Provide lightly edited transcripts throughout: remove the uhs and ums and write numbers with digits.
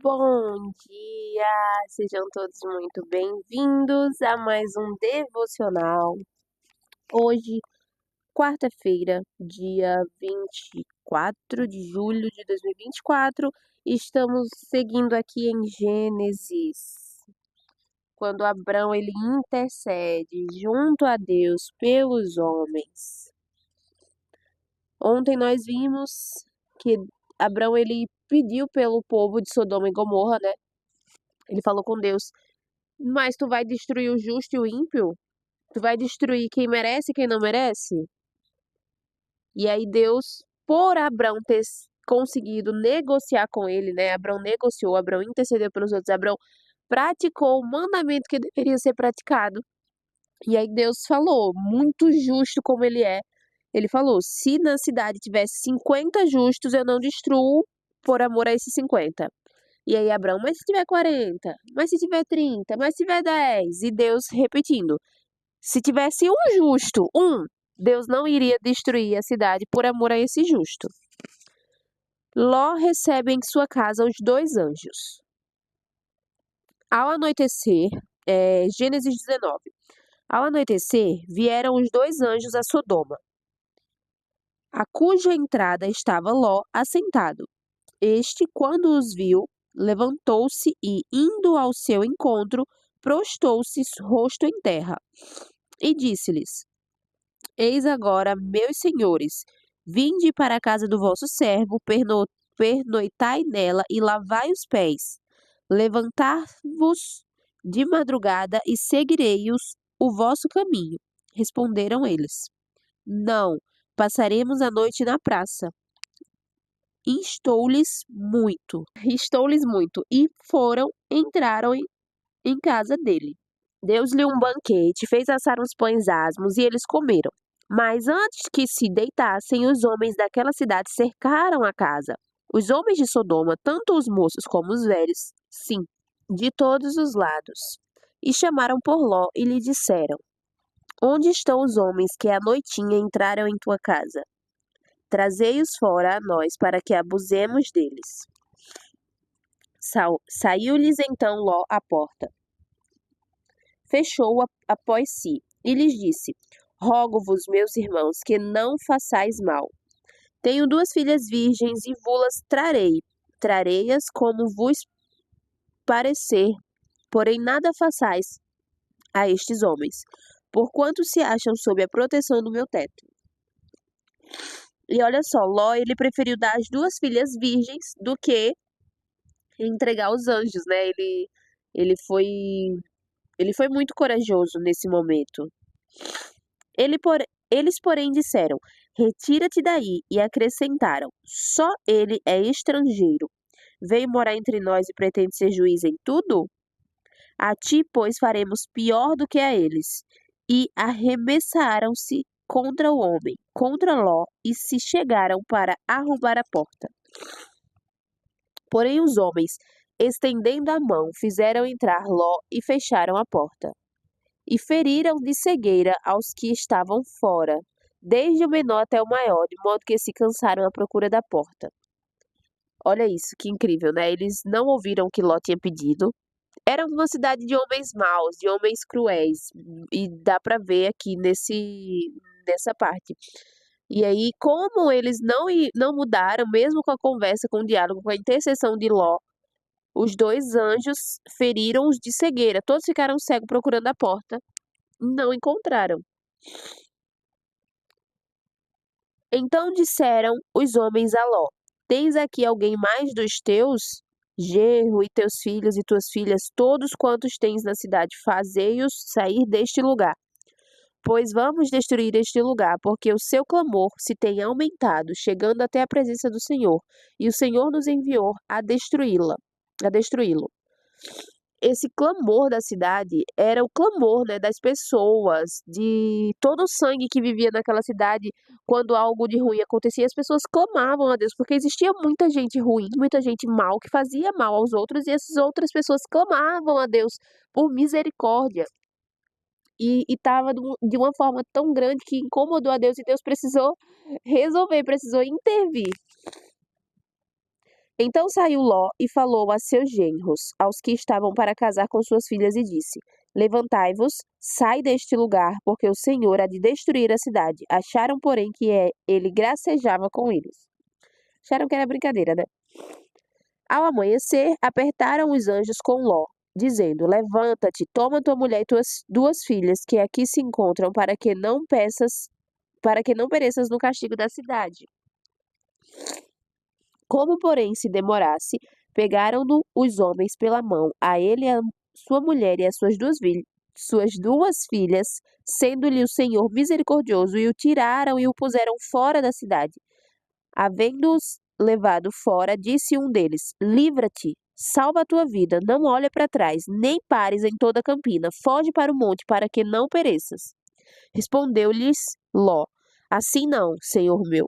Bom dia, sejam todos muito bem-vindos a mais um devocional. Hoje, quarta-feira, dia 24 de julho de 2024, estamos seguindo aqui em Gênesis, quando Abrão ele intercede junto a Deus pelos homens. Ontem nós vimos que Abrão ele pediu pelo povo de Sodoma e Gomorra, né? Ele falou com Deus: mas tu vai destruir o justo e o ímpio? Tu vai destruir quem merece e quem não merece? E aí Deus, por Abrão ter conseguido negociar com ele, né? Abrão negociou, Abrão intercedeu pelos outros, Abrão praticou o mandamento que deveria ser praticado. E aí Deus falou, muito justo como ele é. Ele falou, se na cidade tivesse 50 justos, eu não destruo por amor a esses 50. E aí Abraão, mas se tiver 40, mas se tiver 30, mas se tiver 10, e Deus repetindo, se tivesse um justo, Deus não iria destruir a cidade por amor a esse justo. Ló recebe em sua casa os 2 anjos. Ao anoitecer, Gênesis 19, ao anoitecer, vieram os 2 anjos a Sodoma, a cuja entrada estava Ló assentado. Este, quando os viu, levantou-se e, indo ao seu encontro, prostou-se rosto em terra, e disse-lhes: Eis agora, meus senhores, vinde para a casa do vosso servo, pernoitai nela e lavai os pés. Levantar-vos de madrugada e seguirei-os o vosso caminho. Responderam eles: Não, passaremos a noite na praça. Instou-lhes muito, e entraram em casa dele. Deu-lhe um banquete, fez assar uns pães asmos e eles comeram. Mas antes que se deitassem, os homens daquela cidade cercaram a casa. Os homens de Sodoma, tanto os moços como os velhos, sim, de todos os lados. E chamaram por Ló e lhe disseram: Onde estão os homens que à noitinha entraram em tua casa? Trazei-os fora a nós, para que abusemos deles. Saiu-lhes então Ló à porta. Fechou-a após si, e lhes disse: Rogo-vos, meus irmãos, que não façais mal. Tenho 2 filhas virgens e vulas trarei. Trarei-as como vos parecer, porém nada façais a estes homens, porquanto se acham sob a proteção do meu teto. E olha só, Ló, ele preferiu dar as 2 filhas virgens do que entregar os anjos, né? Ele foi, ele foi muito corajoso nesse momento. Eles, porém, disseram: Retira-te daí, e acrescentaram: Só ele é estrangeiro. Veio morar entre nós e pretende ser juiz em tudo? A ti, pois, faremos pior do que a eles. E arremessaram-se contra o homem, contra Ló, e se chegaram para arrombar a porta. Porém os homens, estendendo a mão, fizeram entrar Ló e fecharam a porta. E feriram de cegueira aos que estavam fora, desde o menor até o maior, de modo que se cansaram à procura da porta. Olha isso, que incrível, né? Eles não ouviram o que Ló tinha pedido. Era uma cidade de homens maus, de homens cruéis, e dá para ver aqui nessa parte. E aí, como eles não mudaram, mesmo com a conversa, com o diálogo, com a intercessão de Ló, os 2 anjos feriram-os de cegueira. Todos ficaram cegos procurando a porta, não encontraram. Então disseram os homens a Ló: Tens aqui alguém mais dos teus? Genro, e teus filhos e tuas filhas, todos quantos tens na cidade, fazei-os sair deste lugar. Pois vamos destruir este lugar, porque o seu clamor se tem aumentado, chegando até a presença do Senhor, e o Senhor nos enviou a destruí-lo. Esse clamor da cidade era o clamor, né, das pessoas, de todo o sangue que vivia naquela cidade. Quando algo de ruim acontecia, as pessoas clamavam a Deus, porque existia muita gente ruim, muita gente mal, que fazia mal aos outros, e essas outras pessoas clamavam a Deus por misericórdia. E estava de uma forma tão grande que incomodou a Deus, e Deus precisou resolver, precisou intervir. Então saiu Ló e falou a seus genros, aos que estavam para casar com suas filhas, e disse: Levantai-vos, sai deste lugar, porque o Senhor há de destruir a cidade. Acharam, porém, que ele gracejava com eles. Acharam que era brincadeira, né? Ao amanhecer, apertaram os anjos com Ló, dizendo: Levanta-te, toma tua mulher e tuas 2 filhas, que aqui se encontram, para que não pereças no castigo da cidade. Como, porém, se demorasse, pegaram-no os homens pela mão, a ele, a sua mulher e as suas 2 filhas, sendo-lhe o Senhor misericordioso, e o tiraram e o puseram fora da cidade. Havendo-os levado fora, disse um deles: Livra-te, salva a tua vida, não olha para trás, nem pares em toda a campina, foge para o monte, para que não pereças. Respondeu-lhes Ló: Assim não, senhor meu.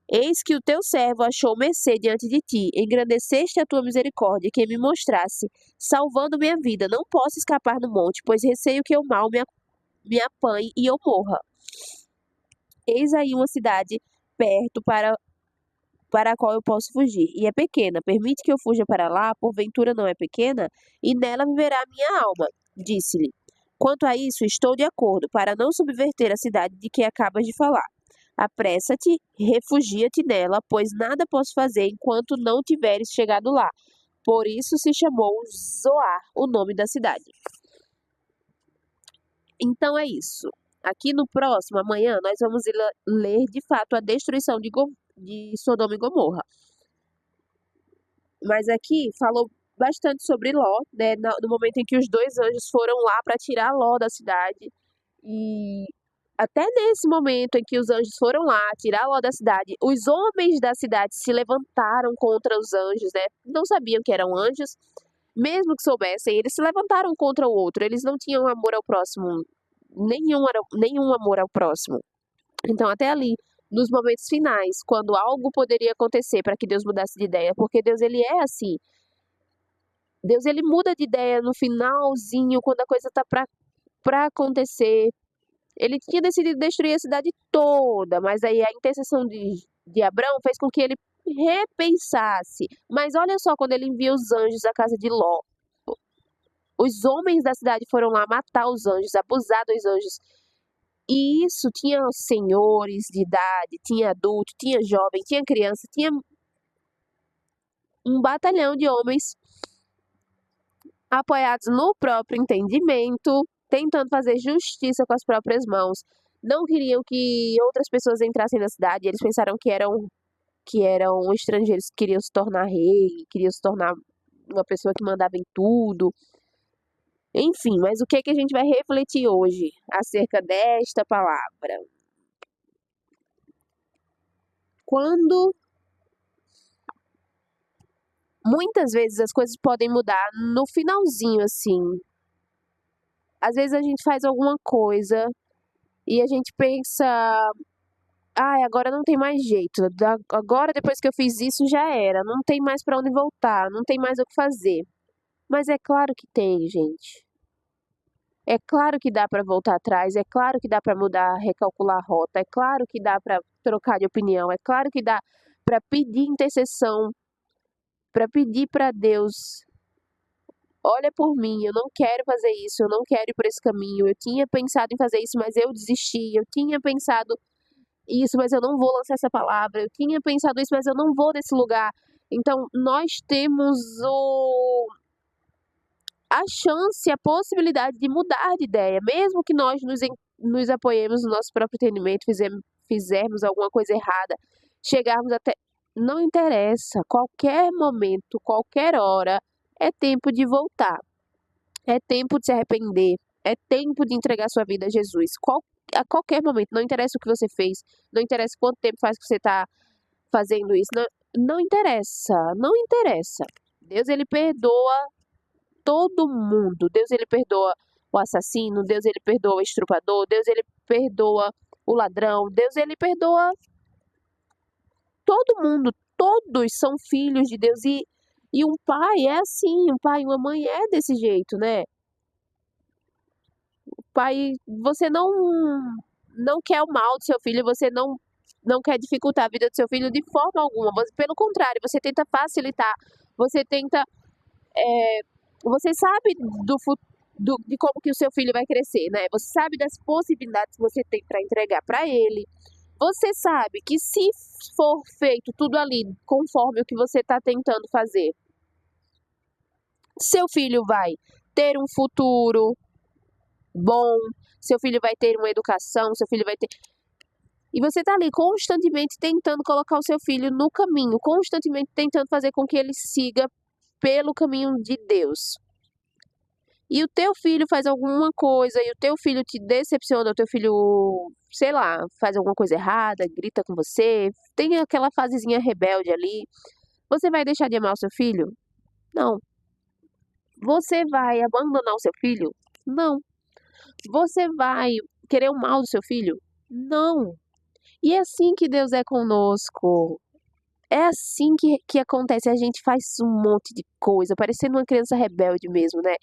Eis que o teu servo achou mercê diante de ti, engrandeceste a tua misericórdia, que me mostrasse, salvando minha vida. Não posso escapar no monte, pois receio que o mal me apanhe e eu morra. Eis aí uma cidade perto para a qual eu posso fugir, e é pequena. Permite que eu fuja para lá, porventura não é pequena, e nela viverá a minha alma. Disse-lhe: Quanto a isso, estou de acordo, para não subverter a cidade de que acabas de falar. Apressa-te, refugia-te nela, pois nada posso fazer enquanto não tiveres chegado lá. Por isso se chamou Zoar, o nome da cidade. Então é isso. Aqui no próximo, amanhã, nós vamos ler de fato a destruição de Sodoma e Gomorra. Mas aqui falou bastante sobre Ló, né? No momento em que os 2 anjos foram lá para tirar Ló da cidade. E até nesse momento em que os anjos foram lá tirar Ló da cidade, os homens da cidade se levantaram contra os anjos, né? Não sabiam que eram anjos, mesmo que soubessem, eles se levantaram contra o outro. Eles não tinham amor ao próximo, nenhum amor ao próximo. Então, até ali, nos momentos finais, quando algo poderia acontecer para que Deus mudasse de ideia, porque Deus, ele é assim. Deus, ele muda de ideia no finalzinho, quando a coisa está para acontecer. Ele tinha decidido destruir a cidade toda, mas aí a intercessão de Abrão fez com que ele repensasse. Mas olha só, quando ele envia os anjos à casa de Ló, os homens da cidade foram lá matar os anjos, abusar dos anjos. E isso tinha senhores de idade, tinha adulto, tinha jovem, tinha criança, tinha um batalhão de homens apoiados no próprio entendimento, tentando fazer justiça com as próprias mãos. Não queriam que outras pessoas entrassem na cidade, eles pensaram que eram estrangeiros que queriam se tornar rei, queriam se tornar uma pessoa que mandava em tudo. Enfim, mas o que é que a gente vai refletir hoje acerca desta palavra? Quando muitas vezes as coisas podem mudar no finalzinho, assim. Às vezes a gente faz alguma coisa e a gente pensa, ai, agora não tem mais jeito. Agora, depois que eu fiz isso, já era. Não tem mais para onde voltar, não tem mais o que fazer. Mas é claro que tem, gente. É claro que dá para voltar atrás, é claro que dá para mudar, recalcular a rota, é claro que dá para trocar de opinião, é claro que dá para pedir intercessão, para pedir para Deus: olha por mim, eu não quero fazer isso, eu não quero ir por esse caminho. Eu tinha pensado em fazer isso, mas eu desisti. Eu tinha pensado isso, mas eu não vou lançar essa palavra. Eu tinha pensado isso, mas eu não vou desse lugar. Então, nós temos a chance, a possibilidade de mudar de ideia, mesmo que nós nos apoiemos no nosso próprio entendimento, fizermos alguma coisa errada, chegarmos até. Não interessa, qualquer momento, qualquer hora, é tempo de voltar. É tempo de se arrepender. É tempo de entregar sua vida a Jesus. A qualquer momento, não interessa o que você fez, não interessa quanto tempo faz que você está fazendo isso, não interessa, não interessa. Deus, ele perdoa todo mundo. Deus, ele perdoa o assassino, Deus, ele perdoa o estrupador, Deus, ele perdoa o ladrão, Deus, ele perdoa todo mundo. Todos são filhos de Deus e um pai é assim, um pai e uma mãe é desse jeito, né? Pai, você não quer o mal do seu filho, você não não quer dificultar a vida do seu filho de forma alguma. Pelo contrário, você tenta facilitar, você tenta, você sabe de como que o seu filho vai crescer, né? Você sabe das possibilidades que você tem para entregar para ele. Você sabe que se for feito tudo ali conforme o que você está tentando fazer, seu filho vai ter um futuro bom, seu filho vai ter uma educação, seu filho vai ter... E você está ali constantemente tentando colocar o seu filho no caminho, constantemente tentando fazer com que ele siga pelo caminho de Deus. E o teu filho faz alguma coisa, e o teu filho te decepciona, o teu filho, sei lá, faz alguma coisa errada, grita com você, tem aquela fasezinha rebelde ali. Você vai deixar de amar o seu filho? Não. Você vai abandonar o seu filho? Não. Você vai querer o mal do seu filho? Não. E é assim que Deus é conosco. É assim que acontece. A gente faz um monte de coisa, parecendo uma criança rebelde mesmo, né?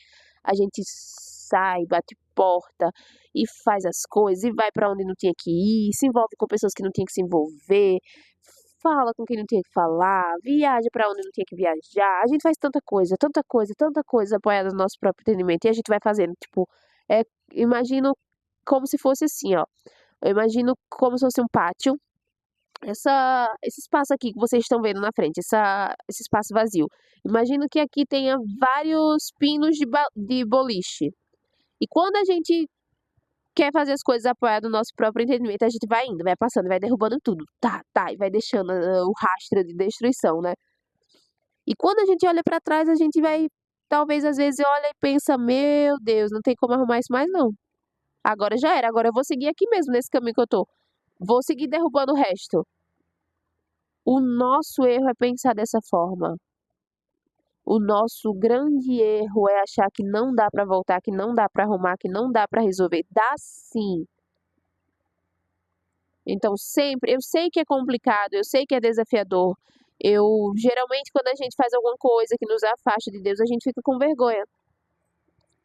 A gente sai, bate porta e faz as coisas e vai pra onde não tinha que ir, se envolve com pessoas que não tinha que se envolver, fala com quem não tinha que falar, viaja pra onde não tinha que viajar. A gente faz tanta coisa apoiada no nosso próprio entendimento e a gente vai fazendo, tipo, imagino como se fosse assim, ó. Eu imagino como se fosse um pátio. Esse espaço aqui que vocês estão vendo na frente, esse espaço vazio. Imagino que aqui tenha vários pinos de boliche. E quando a gente quer fazer as coisas apoiadas no nosso próprio entendimento, a gente vai indo, vai passando, vai derrubando tudo. E vai deixando o rastro de destruição, né? E quando a gente olha pra trás, a gente vai, talvez às vezes olha e pensa, meu Deus, não tem como arrumar isso mais não. Agora já era, agora eu vou seguir aqui mesmo, nesse caminho que eu tô. Vou seguir derrubando o resto. O nosso erro é pensar dessa forma. O nosso grande erro é achar que não dá pra voltar, que não dá pra arrumar, que não dá pra resolver. Dá sim. Então sempre, eu sei que é complicado, eu sei que é desafiador. Geralmente quando a gente faz alguma coisa que nos afasta de Deus, a gente fica com vergonha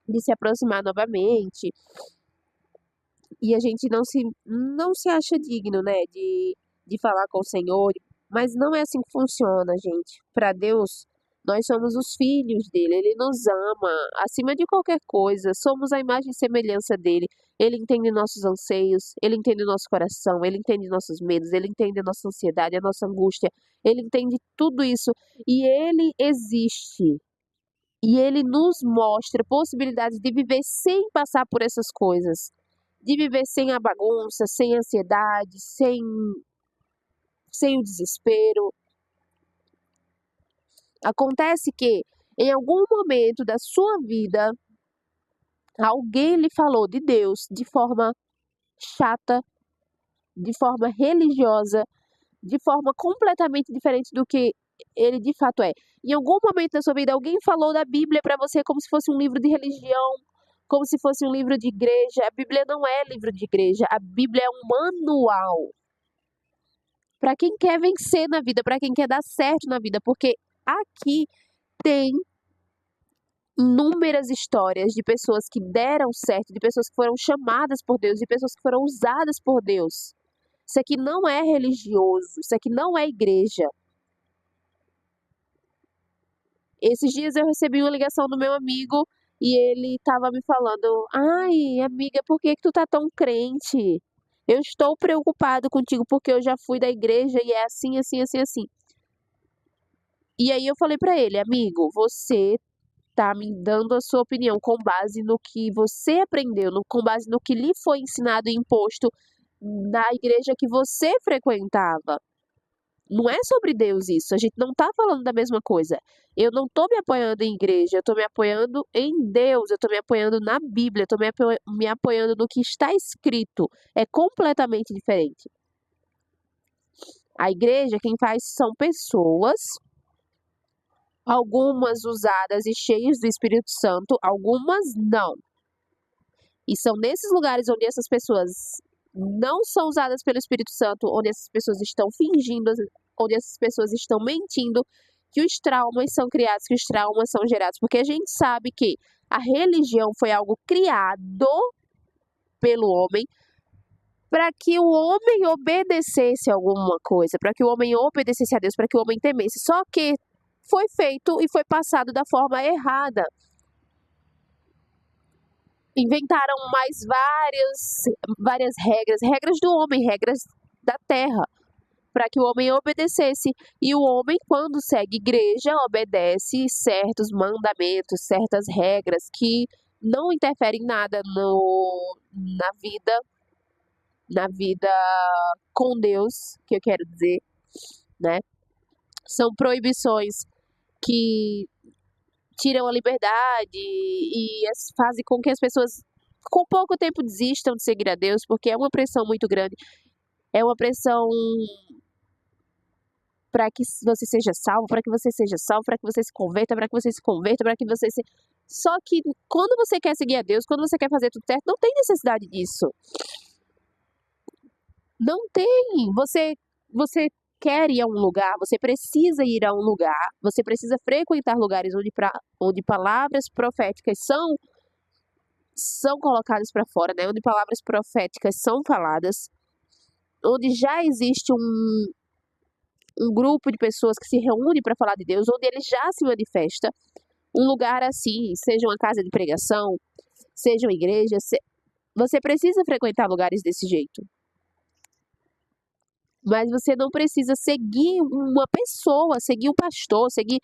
de se aproximar novamente. E a gente não se acha digno, né, de falar com o Senhor. Mas não é assim que funciona, gente. Para Deus, nós somos os filhos dele. Ele nos ama acima de qualquer coisa. Somos a imagem e semelhança dele. Ele entende nossos anseios, ele entende o nosso coração, ele entende nossos medos, ele entende a nossa ansiedade, a nossa angústia. Ele entende tudo isso e ele existe. E ele nos mostra possibilidades de viver sem passar por essas coisas. De viver sem a bagunça, sem a ansiedade, sem o desespero. Acontece que, em algum momento da sua vida, alguém lhe falou de Deus de forma chata, de forma religiosa, de forma completamente diferente do que ele de fato é. Em algum momento da sua vida, alguém falou da Bíblia para você como se fosse um livro de religião, como se fosse um livro de igreja. A Bíblia não é livro de igreja, a Bíblia é um manual para quem quer vencer na vida, para quem quer dar certo na vida, porque aqui tem inúmeras histórias de pessoas que deram certo, de pessoas que foram chamadas por Deus, de pessoas que foram usadas por Deus. Isso aqui não é religioso, isso aqui não é igreja. Esses dias eu recebi uma ligação do meu amigo e ele estava me falando: ai, amiga, por que tu tá tão crente? Eu estou preocupado contigo porque eu já fui da igreja e é assim, assim, assim, assim. E aí eu falei pra ele: amigo, você tá me dando a sua opinião com base no que você aprendeu, com base no que lhe foi ensinado e imposto na igreja que você frequentava. Não é sobre Deus isso, a gente não tá falando da mesma coisa. Eu não tô me apoiando em igreja, eu tô me apoiando em Deus, eu tô me apoiando na Bíblia, eu tô me apoiando no que está escrito. É completamente diferente. A igreja, quem faz são pessoas, algumas usadas e cheias do Espírito Santo, algumas não. E são nesses lugares onde essas pessoas não são usadas pelo Espírito Santo, onde essas pessoas estão fingindo, onde essas pessoas estão mentindo, que os traumas são criados, que os traumas são gerados. Porque a gente sabe que a religião foi algo criado pelo homem para que o homem obedecesse alguma coisa, para que o homem obedecesse a Deus, para que o homem temesse. Só que foi feito e foi passado da forma errada. Inventaram mais várias regras do homem, regras da terra, para que o homem obedecesse. E o homem, quando segue igreja, obedece certos mandamentos, certas regras que não interferem nada na vida com Deus, que eu quero dizer, né? São proibições que tiram a liberdade e fazem com que as pessoas com pouco tempo desistam de seguir a Deus, porque é uma pressão muito grande. É uma pressão para que você seja salvo, para que você seja salvo, para que você se converta, para que você se converta, para que você se... Só que quando você quer seguir a Deus, quando você quer fazer tudo certo, não tem necessidade disso. Não tem. Você quer ir a um lugar, você precisa ir a um lugar, você precisa frequentar lugares onde palavras proféticas são colocadas para fora, né? Onde palavras proféticas são faladas, onde já existe um grupo de pessoas que se reúne para falar de Deus, onde ele já se manifesta. Um lugar assim, seja uma casa de pregação, seja uma igreja, você precisa frequentar lugares desse jeito. Mas você não precisa seguir uma pessoa, seguir um pastor, seguir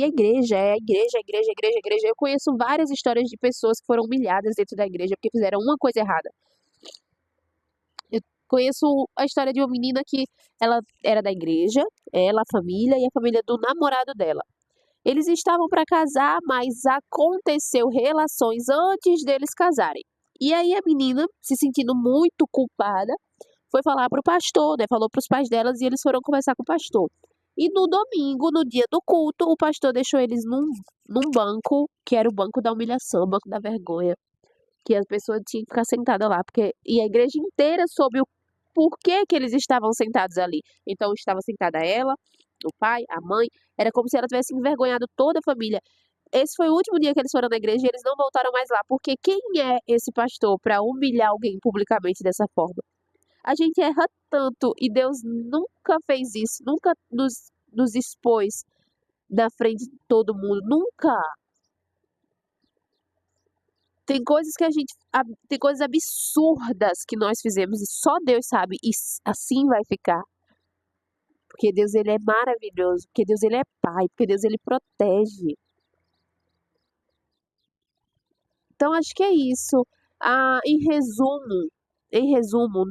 a igreja, igreja. Eu conheço várias histórias de pessoas que foram humilhadas dentro da igreja porque fizeram uma coisa errada. Eu conheço a história de uma menina que ela era da igreja, ela, a família e a família do namorado dela. Eles estavam para casar, mas aconteceu relações antes deles casarem. E aí a menina, se sentindo muito culpada, foi falar para o pastor, né? Falou para os pais delas e eles foram conversar com o pastor. E no domingo, no dia do culto, o pastor deixou eles num banco, que era o banco da humilhação, o banco da vergonha, que as pessoas tinham que ficar sentadas lá, e a igreja inteira soube o porquê que eles estavam sentados ali. Então estava sentada ela, o pai, a mãe, era como se ela tivesse envergonhado toda a família. Esse foi o último dia que eles foram na igreja e eles não voltaram mais lá, porque quem é esse pastor para humilhar alguém publicamente dessa forma? A gente erra tanto e Deus nunca fez isso, nunca nos expôs na frente de todo mundo, nunca. Tem coisas tem coisas absurdas que nós fizemos e só Deus sabe e assim vai ficar. Porque Deus ele é maravilhoso, porque Deus ele é pai, porque Deus ele protege. Então acho que é isso. Em resumo,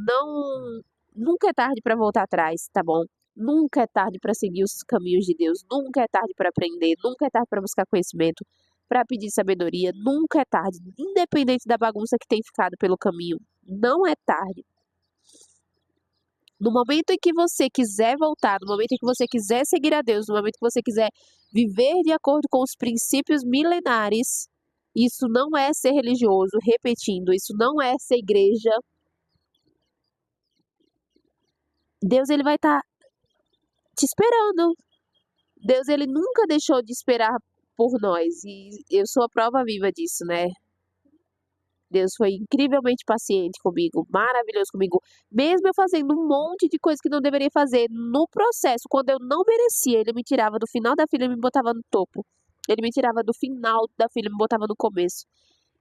nunca é tarde para voltar atrás, tá bom? Nunca é tarde para seguir os caminhos de Deus, nunca é tarde para aprender, nunca é tarde para buscar conhecimento, para pedir sabedoria, nunca é tarde, independente da bagunça que tem ficado pelo caminho. Não é tarde. No momento em que você quiser voltar, no momento em que você quiser seguir a Deus, no momento que você quiser viver de acordo com os princípios milenares, isso não é ser religioso, repetindo, isso não é ser igreja. Deus ele vai estar te esperando. Deus ele nunca deixou de esperar por nós e eu sou a prova viva disso, né? Deus foi incrivelmente paciente comigo, maravilhoso comigo, mesmo eu fazendo um monte de coisa que não deveria fazer no processo, quando eu não merecia, ele me tirava do final da fila e me botava no topo. Ele me tirava do final da fila e me botava no começo.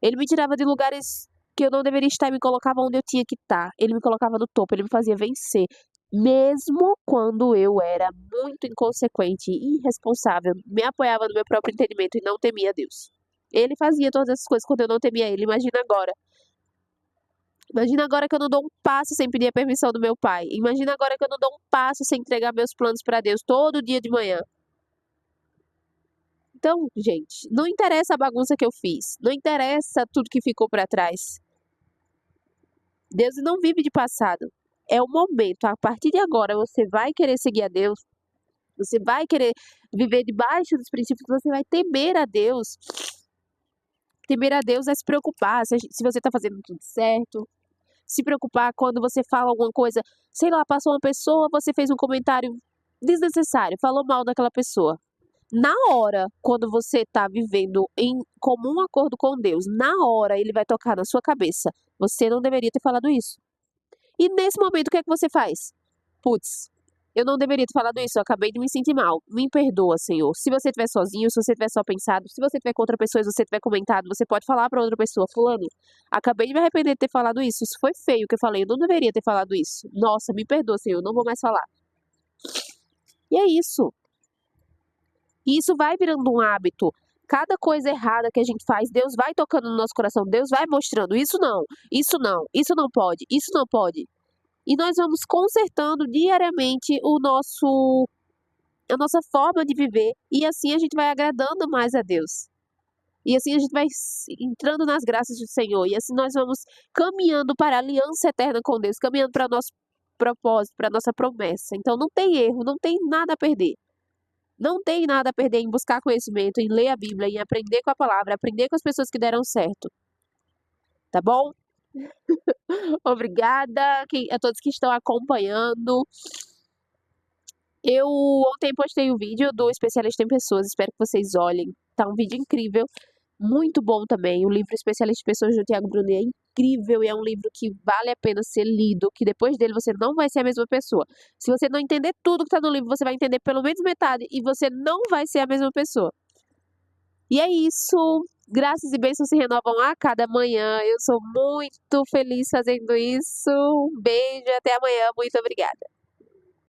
Ele me tirava de lugares que eu não deveria estar e me colocava onde eu tinha que estar. Ele me colocava no topo, ele me fazia vencer. Mesmo quando eu era muito inconsequente e irresponsável, me apoiava no meu próprio entendimento e não temia Deus. Ele fazia todas essas coisas quando eu não temia ele. Imagina agora. Imagina agora que eu não dou um passo sem pedir a permissão do meu pai. Imagina agora que eu não dou um passo sem entregar meus planos para Deus todo dia de manhã. Então, gente, não interessa a bagunça que eu fiz. Não interessa tudo que ficou para trás. Deus não vive de passado. É o momento. A partir de agora, você vai querer seguir a Deus. Você vai querer viver debaixo dos princípios. Você vai temer a Deus. Temer a Deus é se preocupar se você está fazendo tudo certo. Se preocupar quando você fala alguma coisa. Sei lá, passou uma pessoa, você fez um comentário desnecessário, falou mal daquela pessoa. Na hora, quando você está vivendo em comum acordo com Deus, na hora ele vai tocar na sua cabeça. Você não deveria ter falado isso. E nesse momento, o que é que você faz? Putz, eu não deveria ter falado isso, eu acabei de me sentir mal. Me perdoa, Senhor. Se você estiver sozinho, se você estiver só pensado, se você estiver com outra pessoa, se você tiver comentado, você pode falar para outra pessoa, fulano, acabei de me arrepender de ter falado isso. Isso foi feio que eu falei, eu não deveria ter falado isso. Nossa, me perdoa, Senhor, eu não vou mais falar. E é isso. E isso vai virando um hábito. Cada coisa errada que a gente faz, Deus vai tocando no nosso coração, Deus vai mostrando, isso não, isso não, isso não pode, isso não pode. E nós vamos consertando diariamente a nossa forma de viver, e assim a gente vai agradando mais a Deus. E assim a gente vai entrando nas graças do Senhor, e assim nós vamos caminhando para a aliança eterna com Deus, caminhando para o nosso propósito, para a nossa promessa. Então não tem erro, não tem nada a perder. Não tem nada a perder em buscar conhecimento, em ler a Bíblia, em aprender com a palavra, aprender com as pessoas que deram certo. Tá bom? Obrigada a todos que estão acompanhando. Eu ontem postei o vídeo do Especialista em Pessoas, espero que vocês olhem. Tá um vídeo incrível, muito bom também. O livro Especialista em Pessoas do Tiago Bruni é incrível e é um livro que vale a pena ser lido, que depois dele você não vai ser a mesma pessoa. Se você não entender tudo que tá no livro, você vai entender pelo menos metade e você não vai ser a mesma pessoa. E é isso. Graças e bênçãos se renovam a cada manhã. Eu sou muito feliz fazendo isso. Um beijo e até amanhã. Muito obrigada.